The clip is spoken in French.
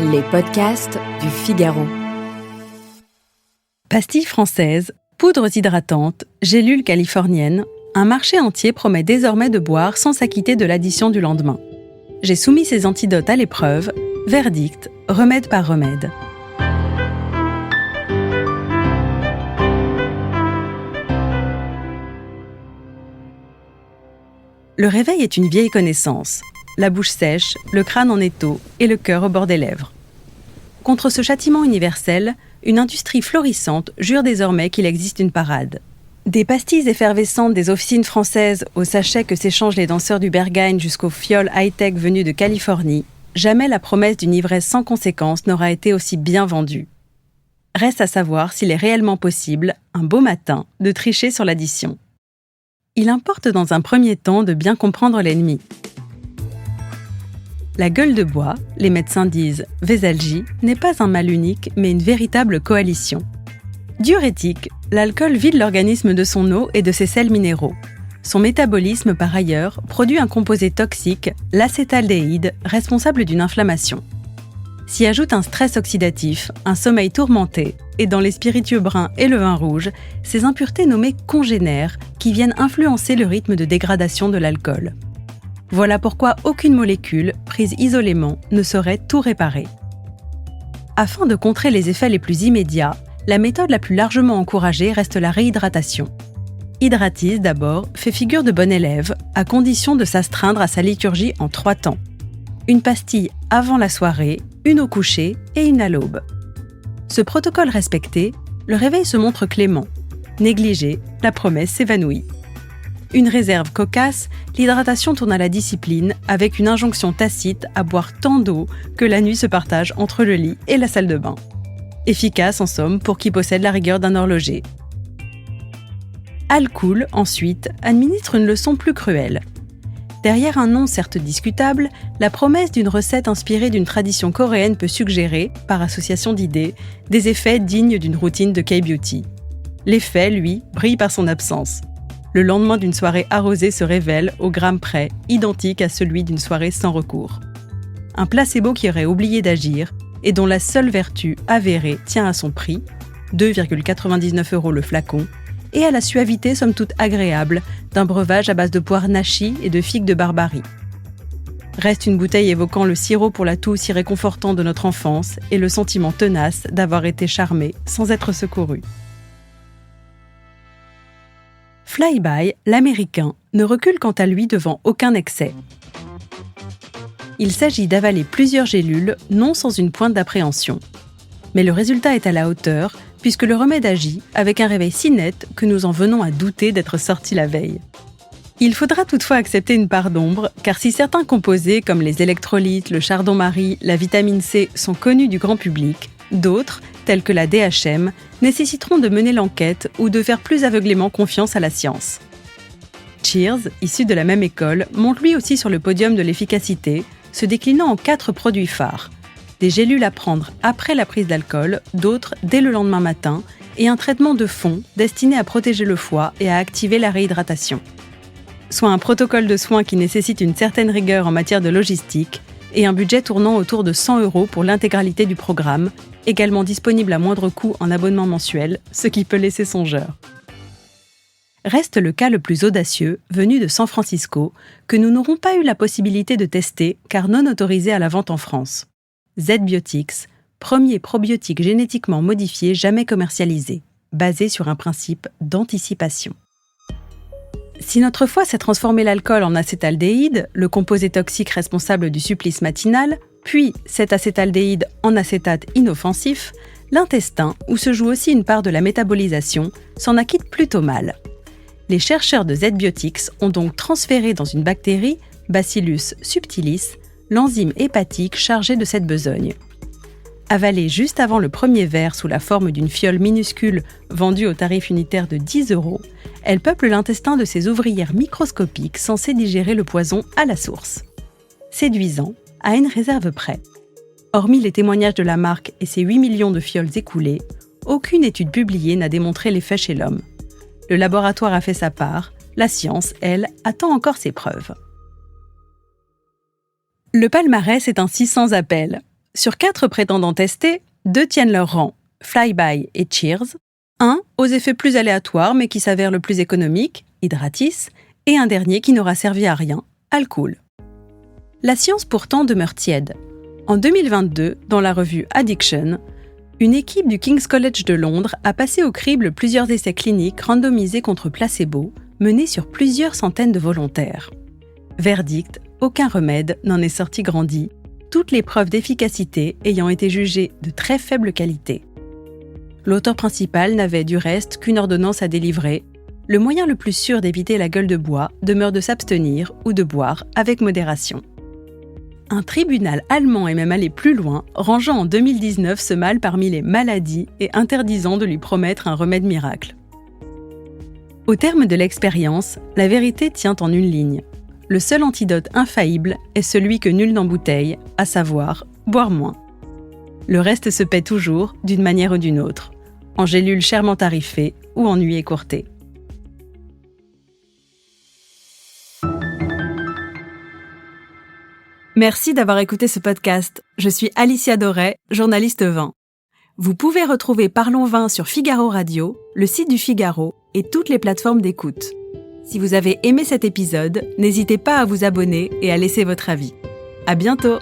Les podcasts du Figaro. Pastilles françaises, poudres hydratantes, gélules californiennes, un marché entier promet désormais de boire sans s'acquitter de l'addition du lendemain. J'ai soumis ces antidotes à l'épreuve. Verdict, remède par remède. Le réveil est une vieille connaissance. La bouche sèche, le crâne en étau et le cœur au bord des lèvres. Contre ce châtiment universel, une industrie florissante jure désormais qu'il existe une parade. Des pastilles effervescentes des officines françaises aux sachets que s'échangent les danseurs du Berghain jusqu'aux fioles high-tech venues de Californie, jamais la promesse d'une ivresse sans conséquence n'aura été aussi bien vendue. Reste à savoir s'il est réellement possible, un beau matin, de tricher sur l'addition. Il importe dans un premier temps de bien comprendre l'ennemi. La gueule de bois, les médecins disent vésalgie, n'est pas un mal unique, mais une véritable coalition. Diurétique, l'alcool vide l'organisme de son eau et de ses sels minéraux. Son métabolisme, par ailleurs, produit un composé toxique, l'acétaldéhyde, responsable d'une inflammation. S'y ajoute un stress oxydatif, un sommeil tourmenté, et dans les spiritueux bruns et le vin rouge, ces impuretés nommées congénères qui viennent influencer le rythme de dégradation de l'alcool. Voilà pourquoi aucune molécule, prise isolément, ne saurait tout réparer. Afin de contrer les effets les plus immédiats, la méthode la plus largement encouragée reste la réhydratation. Hydratise, d'abord, fait figure de bon élève, à condition de s'astreindre à sa liturgie en 3 temps. Une pastille avant la soirée, une au coucher et une à l'aube. Ce protocole respecté, le réveil se montre clément. Négligé, la promesse s'évanouit. Une réserve cocasse, l'hydratation tourne à la discipline avec une injonction tacite à boire tant d'eau que la nuit se partage entre le lit et la salle de bain. Efficace en somme pour qui possède la rigueur d'un horloger. Alcool, ensuite, administre une leçon plus cruelle. Derrière un nom certes discutable, la promesse d'une recette inspirée d'une tradition coréenne peut suggérer, par association d'idées, des effets dignes d'une routine de K-beauty. L'effet, lui, brille par son absence. Le lendemain d'une soirée arrosée se révèle, au gramme près, identique à celui d'une soirée sans recours. Un placebo qui aurait oublié d'agir et dont la seule vertu avérée tient à son prix, 2,99 € le flacon, et à la suavité somme toute agréable d'un breuvage à base de poires nachis et de figues de Barbarie. Reste une bouteille évoquant le sirop pour la toux si réconfortant de notre enfance et le sentiment tenace d'avoir été charmé sans être secouru. Fly-by, l'américain, ne recule quant à lui devant aucun excès. Il s'agit d'avaler plusieurs gélules, non sans une pointe d'appréhension. Mais le résultat est à la hauteur, puisque le remède agit avec un réveil si net que nous en venons à douter d'être sortis la veille. Il faudra toutefois accepter une part d'ombre, car si certains composés comme les électrolytes, le chardon-marie, la vitamine C sont connus du grand public, d'autres, tels que la DHM, nécessiteront de mener l'enquête ou de faire plus aveuglément confiance à la science. Cheers, issu de la même école, monte lui aussi sur le podium de l'efficacité, se déclinant en 4 produits phares. Des gélules à prendre après la prise d'alcool, d'autres dès le lendemain matin, et un traitement de fond destiné à protéger le foie et à activer la réhydratation. Soit un protocole de soins qui nécessite une certaine rigueur en matière de logistique, et un budget tournant autour de 100 € pour l'intégralité du programme, également disponible à moindre coût en abonnement mensuel, ce qui peut laisser songeur. Reste le cas le plus audacieux, venu de San Francisco, que nous n'aurons pas eu la possibilité de tester car non autorisé à la vente en France. Z-Biotics, premier probiotique génétiquement modifié jamais commercialisé, basé sur un principe d'anticipation. Si notre foie s'est transformé l'alcool en acétaldéhyde, le composé toxique responsable du supplice matinal, puis cet acétaldéhyde en acétate inoffensif, l'intestin, où se joue aussi une part de la métabolisation, s'en acquitte plutôt mal. Les chercheurs de Z-Biotics ont donc transféré dans une bactérie, Bacillus subtilis, l'enzyme hépatique chargée de cette besogne. Avalée juste avant le premier verre sous la forme d'une fiole minuscule vendue au tarif unitaire de 10 €, elle peuple l'intestin de ces ouvrières microscopiques censées digérer le poison à la source. Séduisant, à une réserve près. Hormis les témoignages de la marque et ses 8 millions de fioles écoulées, aucune étude publiée n'a démontré l'effet chez l'homme. Le laboratoire a fait sa part, la science, elle, attend encore ses preuves. Le palmarès est ainsi sans appel. Sur 4 prétendants testés, 2 tiennent leur rang, Flybuy et Cheers, un aux effets plus aléatoires mais qui s'avère le plus économique, Hydratis, et un dernier qui n'aura servi à rien, Alcool. La science pourtant demeure tiède. En 2022, dans la revue Addiction, une équipe du King's College de Londres a passé au crible plusieurs essais cliniques randomisés contre placebo, menés sur plusieurs centaines de volontaires. Verdict, aucun remède n'en est sorti grandi, toutes les preuves d'efficacité ayant été jugées de très faible qualité. L'auteur principal n'avait du reste qu'une ordonnance à délivrer. Le moyen le plus sûr d'éviter la gueule de bois demeure de s'abstenir ou de boire avec modération. Un tribunal allemand est même allé plus loin, rangeant en 2019 ce mal parmi les maladies et interdisant de lui promettre un remède miracle. Au terme de l'expérience, la vérité tient en une ligne. Le seul antidote infaillible est celui que nul n'embouteille, à savoir boire moins. Le reste se paie toujours, d'une manière ou d'une autre, en gélules chèrement tarifées ou en nuits écourtées. Merci d'avoir écouté ce podcast. Je suis Alicia Doré, journaliste vin. Vous pouvez retrouver Parlons Vin sur Figaro Radio, le site du Figaro et toutes les plateformes d'écoute. Si vous avez aimé cet épisode, n'hésitez pas à vous abonner et à laisser votre avis. À bientôt!